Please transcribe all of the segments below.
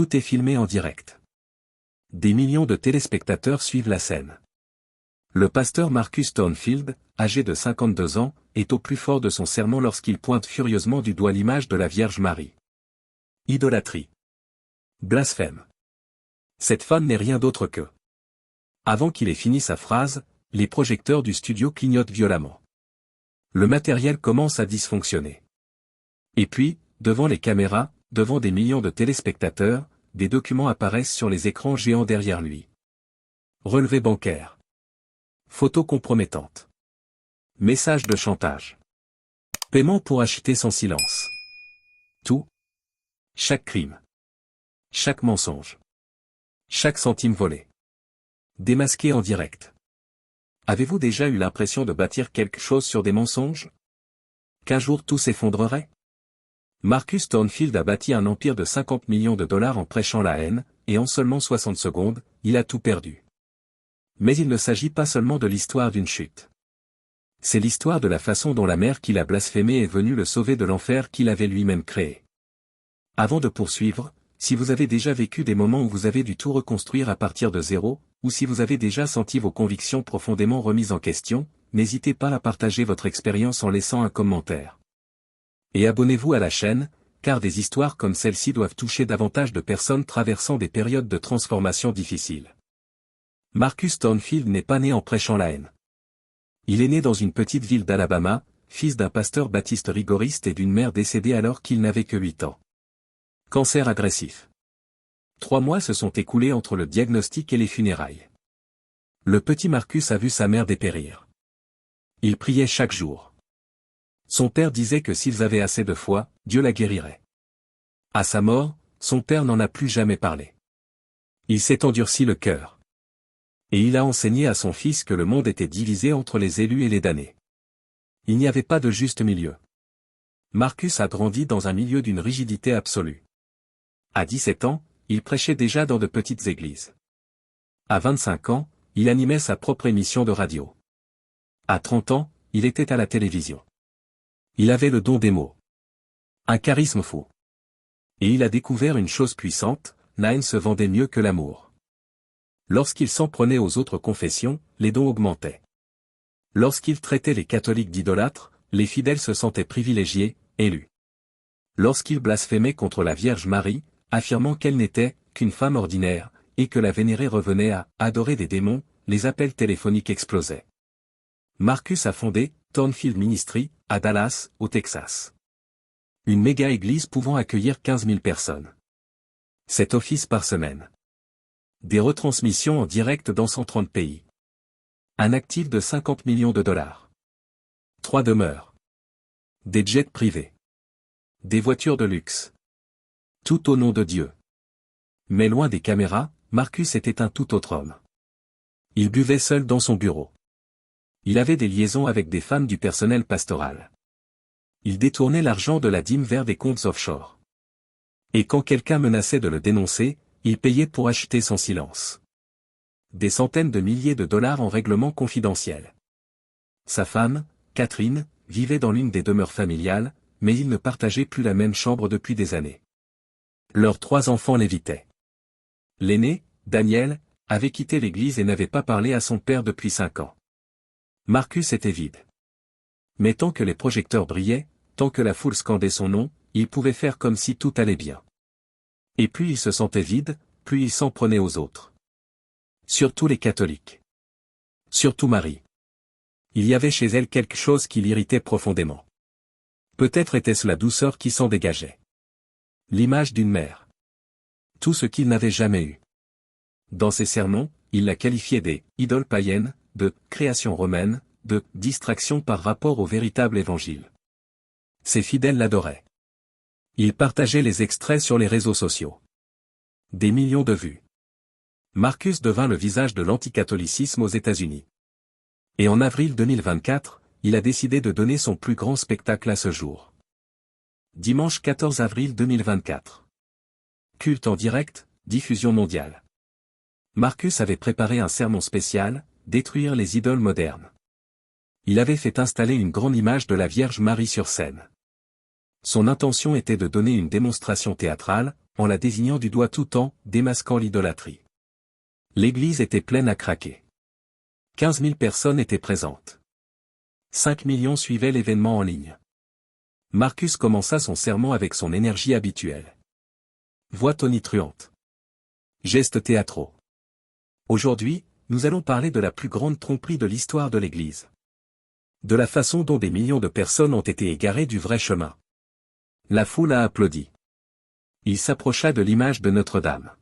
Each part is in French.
Tout est filmé en direct. Des millions de téléspectateurs suivent la scène. Le pasteur Marcus Thornfield, âgé de 52 ans, est au plus fort de son sermon lorsqu'il pointe furieusement du doigt l'image de la Vierge Marie. Idolâtrie. Blasphème. Cette femme n'est rien d'autre que. Avant qu'il ait fini sa phrase, les projecteurs du studio clignotent violemment. Le matériel commence à dysfonctionner. Et puis, devant les caméras, devant des millions de téléspectateurs, des documents apparaissent sur les écrans géants derrière lui. Relevé bancaire. Photos compromettantes. Messages de chantage. Paiement pour acheter son silence. Tout. Chaque crime. Chaque mensonge. Chaque centime volé. Démasqué en direct. Avez-vous déjà eu l'impression de bâtir quelque chose sur des mensonges? Qu'un jour tout s'effondrerait? Marcus Thornfield a bâti un empire de 50 millions de dollars en prêchant la haine, et en seulement 60 secondes, il a tout perdu. Mais il ne s'agit pas seulement de l'histoire d'une chute. C'est l'histoire de la façon dont la mère qu'il a blasphémée est venue le sauver de l'enfer qu'il avait lui-même créé. Avant de poursuivre, si vous avez déjà vécu des moments où vous avez dû tout reconstruire à partir de zéro, ou si vous avez déjà senti vos convictions profondément remises en question, n'hésitez pas à partager votre expérience en laissant un commentaire. Et abonnez-vous à la chaîne, car des histoires comme celle-ci doivent toucher davantage de personnes traversant des périodes de transformation difficiles. Marcus Thornfield n'est pas né en prêchant la haine. Il est né dans une petite ville d'Alabama, fils d'un pasteur baptiste rigoriste et d'une mère décédée alors qu'il n'avait que 8 ans. Cancer agressif. 3 mois se sont écoulés entre le diagnostic et les funérailles. Le petit Marcus a vu sa mère dépérir. Il priait chaque jour. Son père disait que s'ils avaient assez de foi, Dieu la guérirait. À sa mort, son père n'en a plus jamais parlé. Il s'est endurci le cœur. Et il a enseigné à son fils que le monde était divisé entre les élus et les damnés. Il n'y avait pas de juste milieu. Marcus a grandi dans un milieu d'une rigidité absolue. À 17 ans, il prêchait déjà dans de petites églises. À 25 ans, il animait sa propre émission de radio. À 30 ans, il était à la télévision. Il avait le don des mots. Un charisme fou. Et il a découvert une chose puissante, la haine se vendait mieux que l'amour. Lorsqu'il s'en prenait aux autres confessions, les dons augmentaient. Lorsqu'il traitait les catholiques d'idolâtres, les fidèles se sentaient privilégiés, élus. Lorsqu'il blasphémait contre la Vierge Marie, affirmant qu'elle n'était qu'une femme ordinaire, et que la vénérée revenait à adorer des démons, les appels téléphoniques explosaient. Marcus a fondé Thornfield Ministry, à Dallas, au Texas. Une méga-église pouvant accueillir 15 000 personnes. 7 offices par semaine. Des retransmissions en direct dans 130 pays. Un actif de 50 millions de dollars. 3 demeures. Des jets privés. Des voitures de luxe. Tout au nom de Dieu. Mais loin des caméras, Marcus était un tout autre homme. Il buvait seul dans son bureau. Il avait des liaisons avec des femmes du personnel pastoral. Il détournait l'argent de la dîme vers des comptes offshore. Et quand quelqu'un menaçait de le dénoncer, il payait pour acheter son silence. Des centaines de milliers de dollars en règlement confidentiel. Sa femme, Catherine, vivait dans l'une des demeures familiales, mais ils ne partageaient plus la même chambre depuis des années. Leurs 3 enfants l'évitaient. L'aîné, Daniel, avait quitté l'église et n'avait pas parlé à son père depuis 5 ans. Marcus était vide. Mais tant que les projecteurs brillaient, tant que la foule scandait son nom, il pouvait faire comme si tout allait bien. Et plus il se sentait vide, plus il s'en prenait aux autres. Surtout les catholiques. Surtout Marie. Il y avait chez elle quelque chose qui l'irritait profondément. Peut-être était-ce la douceur qui s'en dégageait. L'image d'une mère. Tout ce qu'il n'avait jamais eu. Dans ses sermons, il la qualifiait des « idoles païennes », de « création romaine », de « distraction par rapport au véritable évangile ». Ses fidèles l'adoraient. Il partageait les extraits sur les réseaux sociaux. Des millions de vues. Marcus devint le visage de l'anticatholicisme aux États-Unis. Et en avril 2024, il a décidé de donner son plus grand spectacle à ce jour. Dimanche 14 avril 2024. Culte en direct, diffusion mondiale. Marcus avait préparé un sermon spécial, détruire les idoles modernes. Il avait fait installer une grande image de la Vierge Marie sur scène. Son intention était de donner une démonstration théâtrale, en la désignant du doigt tout en démasquant l'idolâtrie. L'église était pleine à craquer. 15 000 personnes étaient présentes. 5 millions suivaient l'événement en ligne. Marcus commença son sermon avec son énergie habituelle. Voix tonitruante. Gestes théâtraux. Aujourd'hui, nous allons parler de la plus grande tromperie de l'histoire de l'Église. De la façon dont des millions de personnes ont été égarées du vrai chemin. La foule a applaudi. Il s'approcha de l'image de Notre-Dame.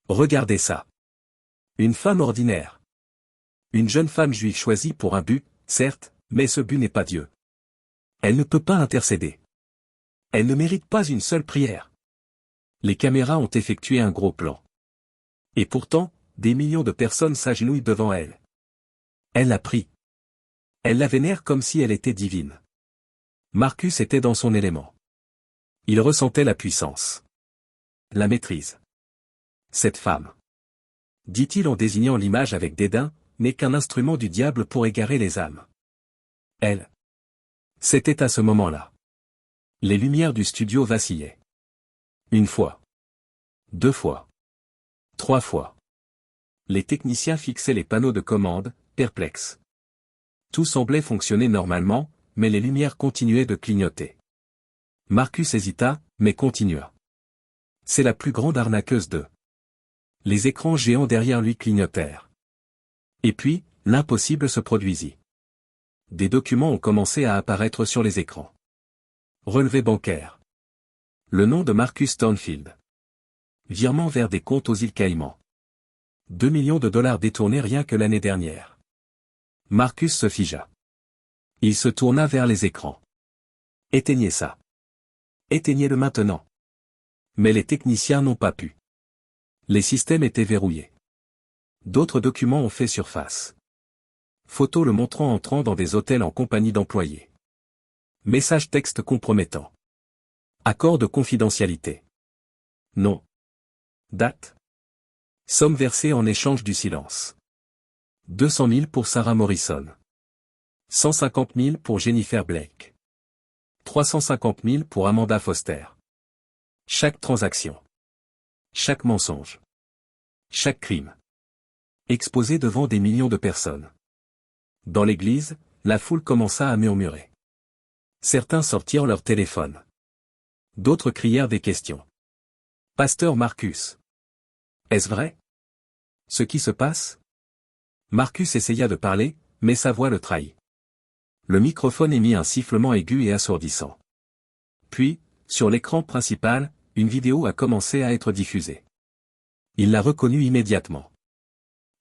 Regardez ça. Une femme ordinaire. Une jeune femme juive choisie pour un but, certes, mais ce but n'est pas Dieu. Elle ne peut pas intercéder. Elle ne mérite pas une seule prière. Les caméras ont effectué un gros plan. Et pourtant, des millions de personnes s'agenouillent devant elle. Elle la prie. Elle la vénère comme si elle était divine. Marcus était dans son élément. Il ressentait la puissance. La maîtrise. Cette femme, dit-il en désignant l'image avec dédain, n'est qu'un instrument du diable pour égarer les âmes. Elle. C'était à ce moment-là. Les lumières du studio vacillaient. Une fois. 2 fois. 3 fois. Les techniciens fixaient les panneaux de commande, perplexes. Tout semblait fonctionner normalement, mais les lumières continuaient de clignoter. Marcus hésita, mais continua. C'est la plus grande arnaqueuse de. Les écrans géants derrière lui clignotèrent. Et puis, l'impossible se produisit. Des documents ont commencé à apparaître sur les écrans. Relevé bancaire. Le nom de Marcus Stonefield. Virement vers des comptes aux îles Caïmans. 2 millions de dollars détournés rien que l'année dernière. Marcus se figea. Il se tourna vers les écrans. Éteignez ça. Éteignez-le maintenant. Mais les techniciens n'ont pas pu. Les systèmes étaient verrouillés. D'autres documents ont fait surface. Photos le montrant entrant dans des hôtels en compagnie d'employés. Message texte compromettant. Accord de confidentialité. Nom. Date. Somme versée en échange du silence. 200 000 pour Sarah Morrison. 150 000 pour Jennifer Blake. 350 000 pour Amanda Foster. Chaque transaction. Chaque mensonge. Chaque crime. Exposé devant des millions de personnes. Dans l'église, la foule commença à murmurer. Certains sortirent leur téléphone. D'autres crièrent des questions. Pasteur Marcus. Est-ce vrai? Ce qui se passe? Marcus essaya de parler, mais sa voix le trahit. Le microphone émit un sifflement aigu et assourdissant. Puis, sur l'écran principal, une vidéo a commencé à être diffusée. Il la reconnut immédiatement.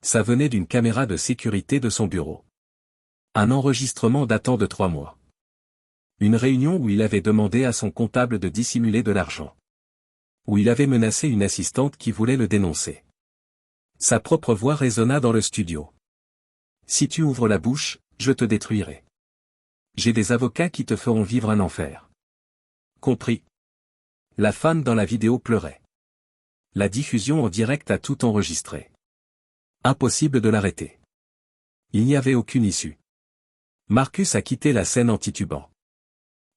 Ça venait d'une caméra de sécurité de son bureau. Un enregistrement datant de 3 mois. Une réunion où il avait demandé à son comptable de dissimuler de l'argent. Où il avait menacé une assistante qui voulait le dénoncer. Sa propre voix résonna dans le studio. Si tu ouvres la bouche, je te détruirai. J'ai des avocats qui te feront vivre un enfer. Compris. La femme dans la vidéo pleurait. La diffusion en direct a tout enregistré. Impossible de l'arrêter. Il n'y avait aucune issue. Marcus a quitté la scène en titubant.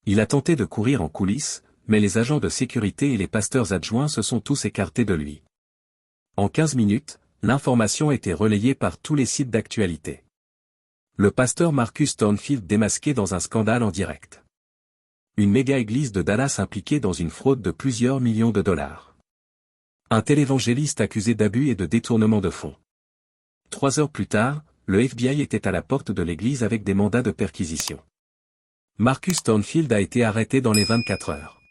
Il a tenté de courir en coulisses, mais les agents de sécurité et les pasteurs adjoints se sont tous écartés de lui. En 15 minutes, l'information était relayée par tous les sites d'actualité. Le pasteur Marcus Stonefield démasqué dans un scandale en direct. Une méga-église de Dallas impliquée dans une fraude de plusieurs millions de dollars. Un télévangéliste accusé d'abus et de détournement de fonds. 3 heures plus tard, le FBI était à la porte de l'église avec des mandats de perquisition. Marcus Stonefield a été arrêté dans les 24 heures.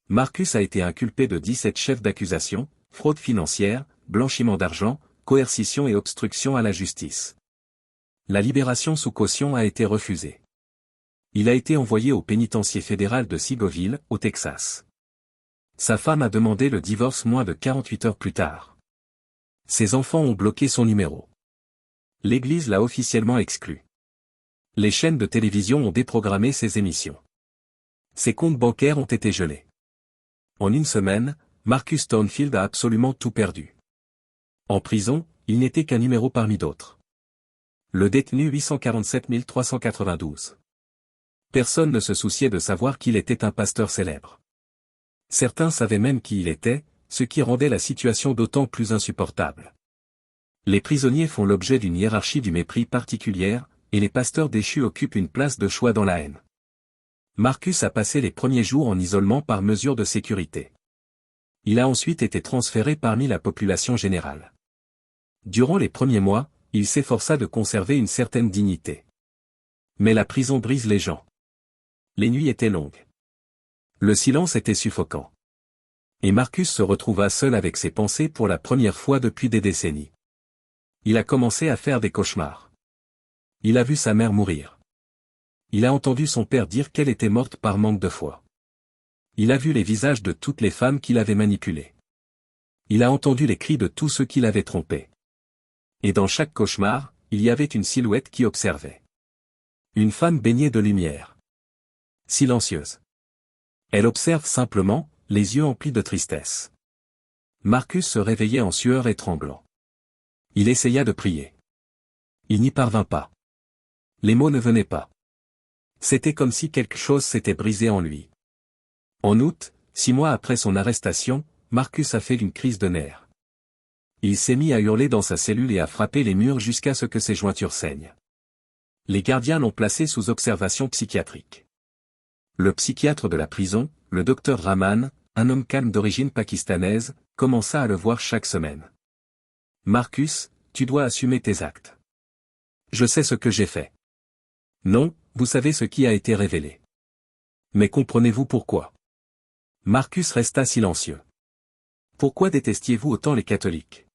Marcus a été inculpé de 17 chefs d'accusation, fraude financière, blanchiment d'argent, coercition et obstruction à la justice. La libération sous caution a été refusée. Il a été envoyé au pénitencier fédéral de Seagoville, au Texas. Sa femme a demandé le divorce moins de 48 heures plus tard. Ses enfants ont bloqué son numéro. L'Église l'a officiellement exclu. Les chaînes de télévision ont déprogrammé ses émissions. Ses comptes bancaires ont été gelés. En une semaine, Marcus Stonefield a absolument tout perdu. En prison, il n'était qu'un numéro parmi d'autres. Le détenu 847 392. Personne ne se souciait de savoir qu'il était un pasteur célèbre. Certains savaient même qui il était, ce qui rendait la situation d'autant plus insupportable. Les prisonniers font l'objet d'une hiérarchie du mépris particulière, et les pasteurs déchus occupent une place de choix dans la haine. Marcus a passé les premiers jours en isolement par mesure de sécurité. Il a ensuite été transféré parmi la population générale. Durant les premiers mois, il s'efforça de conserver une certaine dignité. Mais la prison brise les gens. Les nuits étaient longues. Le silence était suffocant. Et Marcus se retrouva seul avec ses pensées pour la première fois depuis des décennies. Il a commencé à faire des cauchemars. Il a vu sa mère mourir. Il a entendu son père dire qu'elle était morte par manque de foi. Il a vu les visages de toutes les femmes qu'il avait manipulées. Il a entendu les cris de tous ceux qui l'avaient trompé. Et dans chaque cauchemar, il y avait une silhouette qui observait. Une femme baignée de lumière. Silencieuse. Elle observe simplement, les yeux emplis de tristesse. Marcus se réveillait en sueur et tremblant. Il essaya de prier. Il n'y parvint pas. Les mots ne venaient pas. C'était comme si quelque chose s'était brisé en lui. En août, 6 mois après son arrestation, Marcus a fait une crise de nerfs. Il s'est mis à hurler dans sa cellule et à frapper les murs jusqu'à ce que ses jointures saignent. Les gardiens l'ont placé sous observation psychiatrique. Le psychiatre de la prison, le docteur Rahman, un homme calme d'origine pakistanaise, commença à le voir chaque semaine. « Marcus, tu dois assumer tes actes. »« Je sais ce que j'ai fait. »« Non, vous savez ce qui a été révélé. »« Mais comprenez-vous pourquoi ?» Marcus resta silencieux. « Pourquoi détestiez-vous autant les catholiques ? »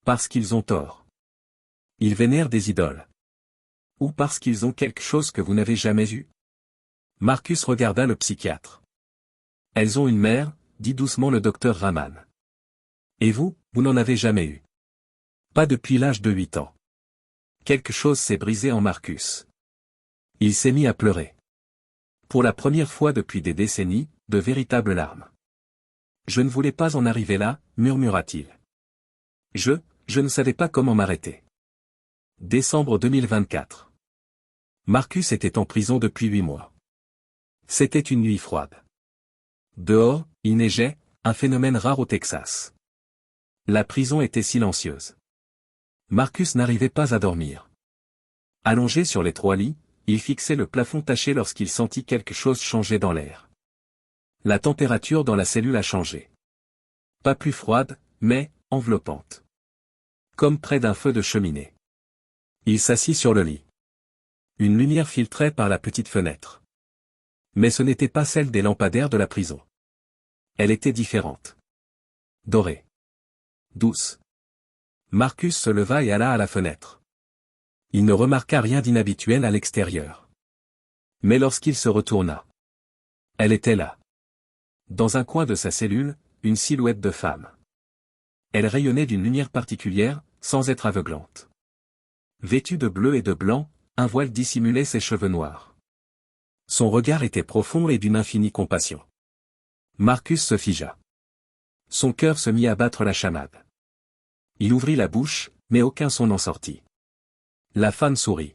Parce qu'ils ont tort. Ils vénèrent des idoles. Ou parce qu'ils ont quelque chose que vous n'avez jamais eu ? Marcus regarda le psychiatre. « Elles ont une mère, dit doucement le docteur Rahman. Et vous n'en avez jamais eu. Pas depuis l'âge de 8 ans. Quelque chose s'est brisé en Marcus. Il s'est mis à pleurer. Pour la première fois depuis des décennies, de véritables larmes. « Je ne voulais pas en arriver là, murmura-t-il. Je ne savais pas comment m'arrêter. » Décembre 2024. Marcus était en prison depuis 8 mois. C'était une nuit froide. Dehors, il neigeait, un phénomène rare au Texas. La prison était silencieuse. Marcus n'arrivait pas à dormir. Allongé sur les 3 lits, il fixait le plafond taché lorsqu'il sentit quelque chose changer dans l'air. La température dans la cellule a changé. Pas plus froide, mais enveloppante. Comme près d'un feu de cheminée. Il s'assit sur le lit. Une lumière filtrait par la petite fenêtre. Mais ce n'était pas celle des lampadaires de la prison. Elle était différente. Dorée. Douce. Marcus se leva et alla à la fenêtre. Il ne remarqua rien d'inhabituel à l'extérieur. Mais lorsqu'il se retourna, elle était là. Dans un coin de sa cellule, une silhouette de femme. Elle rayonnait d'une lumière particulière, sans être aveuglante. Vêtue de bleu et de blanc, un voile dissimulait ses cheveux noirs. Son regard était profond et d'une infinie compassion. Marcus se figea. Son cœur se mit à battre la chamade. Il ouvrit la bouche, mais aucun son n'en sortit. La femme sourit.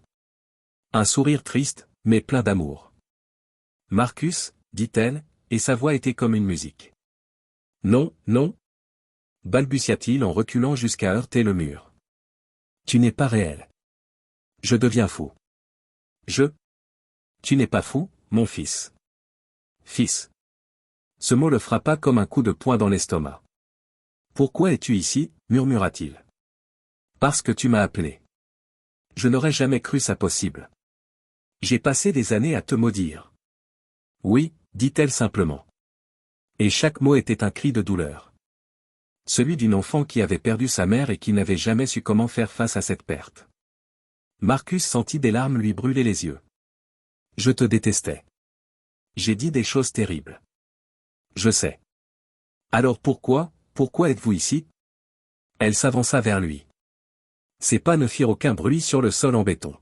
Un sourire triste, mais plein d'amour. « Marcus, dit-elle, et sa voix était comme une musique. « Non, non, balbutia-t-il en reculant jusqu'à heurter le mur. Tu n'es pas réel. Je deviens fou. Tu n'es pas fou, mon fils. Fils. Ce mot le frappa comme un coup de poing dans l'estomac. Pourquoi es-tu ici, murmura-t-il. Parce que tu m'as appelé. Je n'aurais jamais cru ça possible. J'ai passé des années à te maudire. Oui, dit-elle simplement. Et chaque mot était un cri de douleur. Celui d'une enfant qui avait perdu sa mère et qui n'avait jamais su comment faire face à cette perte. Marcus sentit des larmes lui brûler les yeux. Je te détestais. J'ai dit des choses terribles. Je sais. Alors pourquoi êtes-vous ici ? Elle s'avança vers lui. Ses pas ne firent aucun bruit sur le sol en béton.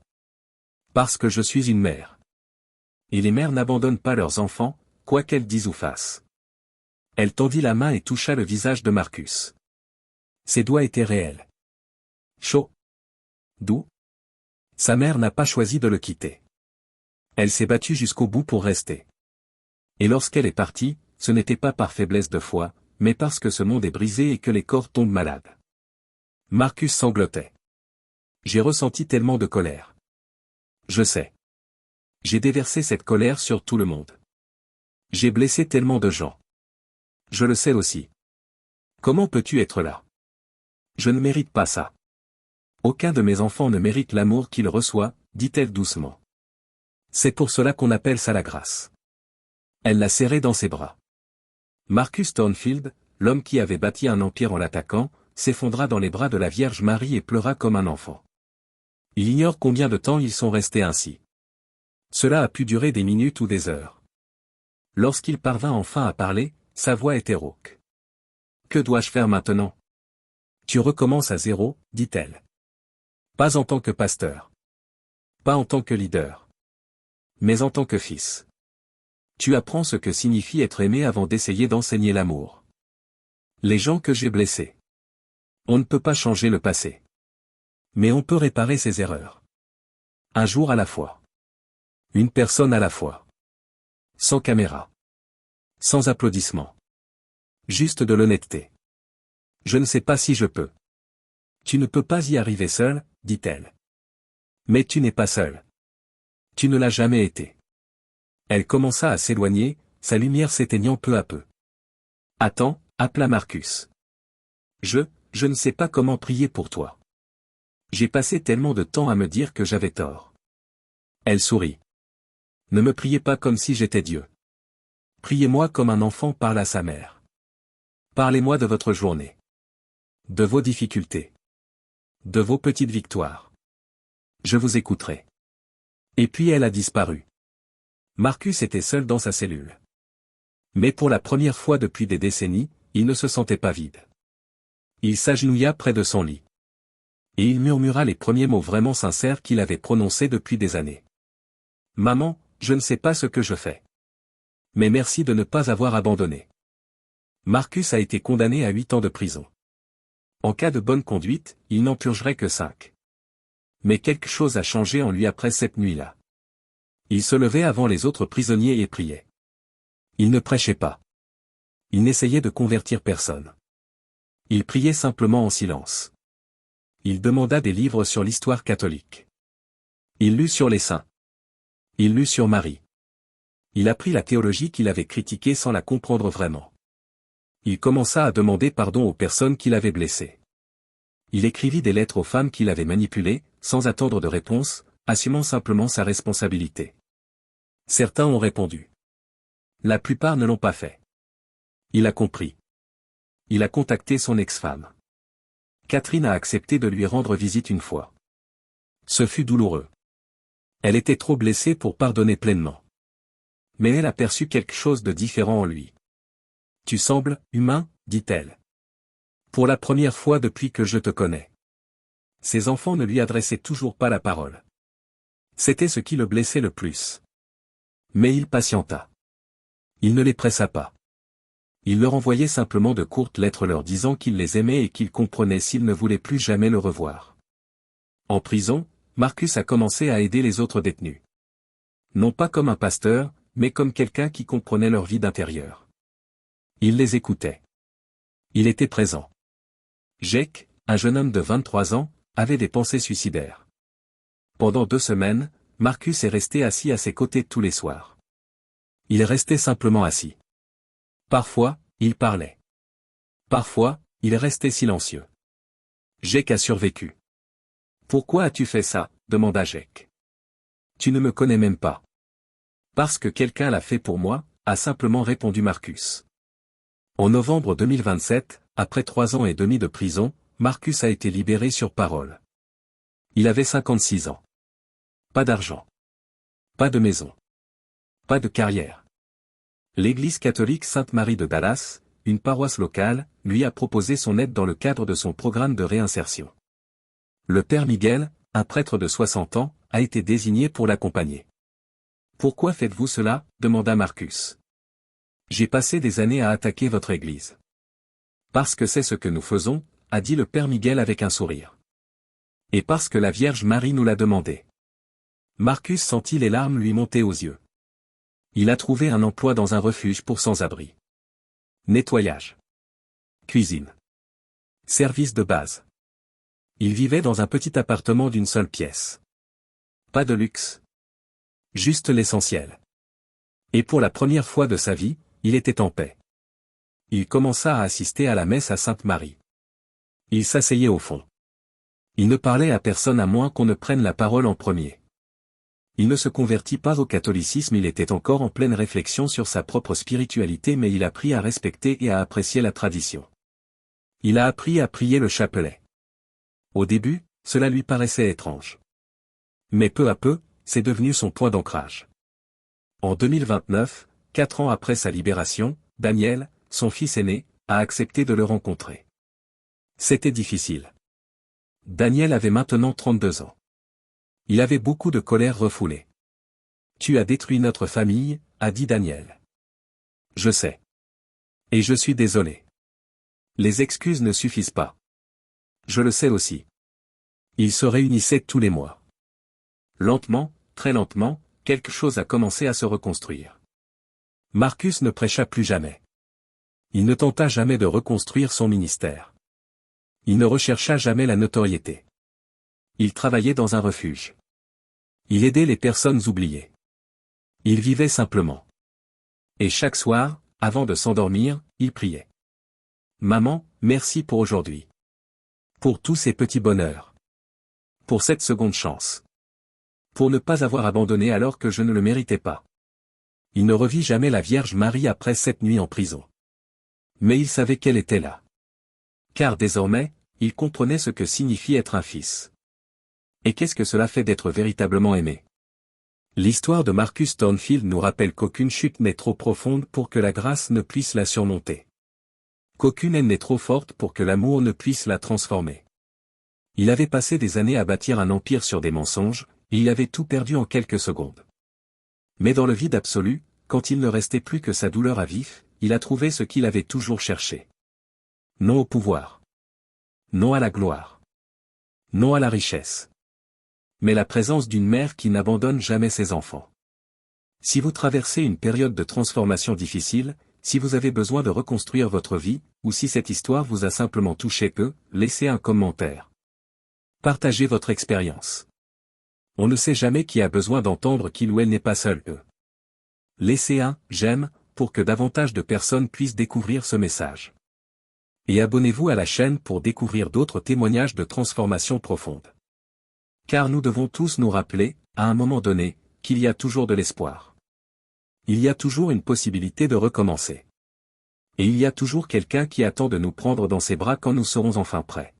Parce que je suis une mère. Et les mères n'abandonnent pas leurs enfants, quoi qu'elles disent ou fassent. Elle tendit la main et toucha le visage de Marcus. Ses doigts étaient réels. Chauds. Doux. Sa mère n'a pas choisi de le quitter. Elle s'est battue jusqu'au bout pour rester. Et lorsqu'elle est partie, ce n'était pas par faiblesse de foi, mais parce que ce monde est brisé et que les corps tombent malades. Marcus sanglotait. J'ai ressenti tellement de colère. Je sais. J'ai déversé cette colère sur tout le monde. J'ai blessé tellement de gens. Je le sais aussi. Comment peux-tu être là? Je ne mérite pas ça. Aucun de mes enfants ne mérite l'amour qu'il reçoit, dit-elle doucement. C'est pour cela qu'on appelle ça la grâce. Elle l'a serré dans ses bras. Marcus Thornfield, l'homme qui avait bâti un empire en l'attaquant, s'effondra dans les bras de la Vierge Marie et pleura comme un enfant. Il ignore combien de temps ils sont restés ainsi. Cela a pu durer des minutes ou des heures. Lorsqu'il parvint enfin à parler, sa voix était rauque. Que dois-je faire maintenant? Tu recommences à zéro, dit-elle. Pas en tant que pasteur. Pas en tant que leader. Mais en tant que fils. Tu apprends ce que signifie être aimé avant d'essayer d'enseigner l'amour. Les gens que j'ai blessés. On ne peut pas changer le passé. Mais on peut réparer ses erreurs. Un jour à la fois. Une personne à la fois. Sans caméra. Sans applaudissements. Juste de l'honnêteté. Je ne sais pas si je peux. Tu ne peux pas y arriver seul, dit-elle. Mais tu n'es pas seul. Tu ne l'as jamais été. Elle commença à s'éloigner, sa lumière s'éteignant peu à peu. Attends, appela Marcus. Je ne sais pas comment prier pour toi. J'ai passé tellement de temps à me dire que j'avais tort. Elle sourit. Ne me priez pas comme si j'étais Dieu. Priez-moi comme un enfant parle à sa mère. Parlez-moi de votre journée. De vos difficultés. De vos petites victoires. Je vous écouterai. Et puis elle a disparu. Marcus était seul dans sa cellule. Mais pour la première fois depuis des décennies, il ne se sentait pas vide. Il s'agenouilla près de son lit. Et il murmura les premiers mots vraiment sincères qu'il avait prononcés depuis des années. Maman, je ne sais pas ce que je fais. Mais merci de ne pas avoir abandonné. Marcus a été condamné à 8 ans de prison. En cas de bonne conduite, il n'en purgerait que 5. Mais quelque chose a changé en lui après cette nuit-là. Il se levait avant les autres prisonniers et priait. Il ne prêchait pas. Il n'essayait de convertir personne. Il priait simplement en silence. Il demanda des livres sur l'histoire catholique. Il lut sur les saints. Il lut sur Marie. Il apprit la théologie qu'il avait critiquée sans la comprendre vraiment. Il commença à demander pardon aux personnes qu'il avait blessées. Il écrivit des lettres aux femmes qu'il avait manipulées, sans attendre de réponse, assumant simplement sa responsabilité. Certains ont répondu. La plupart ne l'ont pas fait. Il a compris. Il a contacté son ex-femme. Catherine a accepté de lui rendre visite une fois. Ce fut douloureux. Elle était trop blessée pour pardonner pleinement. Mais elle a perçu quelque chose de différent en lui. Tu sembles humain, dit-elle. Pour la première fois depuis que je te connais. Ses enfants ne lui adressaient toujours pas la parole. C'était ce qui le blessait le plus. Mais il patienta. Il ne les pressa pas. Il leur envoyait simplement de courtes lettres leur disant qu'il les aimait et qu'il comprenait s'ils ne voulaient plus jamais le revoir. En prison, Marcus a commencé à aider les autres détenus. Non pas comme un pasteur, mais comme quelqu'un qui comprenait leur vie d'intérieur. Il les écoutait. Il était présent. Jake, un jeune homme de 23 ans, avait des pensées suicidaires. Pendant 2 semaines, Marcus est resté assis à ses côtés tous les soirs. Il restait simplement assis. Parfois, il parlait. Parfois, il restait silencieux. Jake a survécu. Pourquoi as-tu fait ça? Demanda Jake. Tu ne me connais même pas. Parce que quelqu'un l'a fait pour moi, a simplement répondu Marcus. En novembre 2027, après 3 ans et demi de prison, Marcus a été libéré sur parole. Il avait 56 ans. Pas d'argent. Pas de maison. Pas de carrière. L'Église catholique Sainte-Marie de Dallas, une paroisse locale, lui a proposé son aide dans le cadre de son programme de réinsertion. Le père Miguel, un prêtre de 60 ans, a été désigné pour l'accompagner. Pourquoi faites-vous cela? Demanda Marcus. J'ai passé des années à attaquer votre Église. Parce que c'est ce que nous faisons, a dit le père Miguel avec un sourire. Et parce que la Vierge Marie nous l'a demandé. Marcus sentit les larmes lui monter aux yeux. Il a trouvé un emploi dans un refuge pour sans-abri. Nettoyage. Cuisine. Service de base. Il vivait dans un petit appartement d'une seule pièce. Pas de luxe. Juste l'essentiel. Et pour la première fois de sa vie, il était en paix. Il commença à assister à la messe à Sainte-Marie. Il s'asseyait au fond. Il ne parlait à personne à moins qu'on ne prenne la parole en premier. Il ne se convertit pas au catholicisme, il était encore en pleine réflexion sur sa propre spiritualité, mais il apprit à respecter et à apprécier la tradition. Il a appris à prier le chapelet. Au début, cela lui paraissait étrange. Mais peu à peu, c'est devenu son point d'ancrage. En 2029, 4 ans après sa libération, Daniel, son fils aîné, a accepté de le rencontrer. C'était difficile. Daniel avait maintenant 32 ans. Il avait beaucoup de colère refoulée. « Tu as détruit notre famille », a dit Daniel. « Je sais. Et je suis désolé. Les excuses ne suffisent pas. Je le sais aussi. » Ils se réunissaient tous les mois. Lentement, très lentement, quelque chose a commencé à se reconstruire. Marcus ne prêcha plus jamais. Il ne tenta jamais de reconstruire son ministère. Il ne rechercha jamais la notoriété. Il travaillait dans un refuge. Il aidait les personnes oubliées. Il vivait simplement. Et chaque soir, avant de s'endormir, il priait. « Maman, merci pour aujourd'hui. Pour tous ces petits bonheurs. Pour cette seconde chance. Pour ne pas avoir abandonné alors que je ne le méritais pas. » Il ne revit jamais la Vierge Marie après cette nuit en prison. Mais il savait qu'elle était là. Car désormais, il comprenait ce que signifie être un fils. Et qu'est-ce que cela fait d'être véritablement aimé? L'histoire de Marcus Thornfield nous rappelle qu'aucune chute n'est trop profonde pour que la grâce ne puisse la surmonter. Qu'aucune haine n'est trop forte pour que l'amour ne puisse la transformer. Il avait passé des années à bâtir un empire sur des mensonges, et il avait tout perdu en quelques secondes. Mais dans le vide absolu, quand il ne restait plus que sa douleur à vif, il a trouvé ce qu'il avait toujours cherché. Non au pouvoir. Non à la gloire. Non à la richesse. Mais la présence d'une mère qui n'abandonne jamais ses enfants. Si vous traversez une période de transformation difficile, si vous avez besoin de reconstruire votre vie, ou si cette histoire vous a simplement touché laissez un commentaire. Partagez votre expérience. On ne sait jamais qui a besoin d'entendre qu'il ou elle n'est pas seul. Laissez un « j'aime » pour que davantage de personnes puissent découvrir ce message. Et abonnez-vous à la chaîne pour découvrir d'autres témoignages de transformation profonde. Car nous devons tous nous rappeler, à un moment donné, qu'il y a toujours de l'espoir. Il y a toujours une possibilité de recommencer. Et il y a toujours quelqu'un qui attend de nous prendre dans ses bras quand nous serons enfin prêts.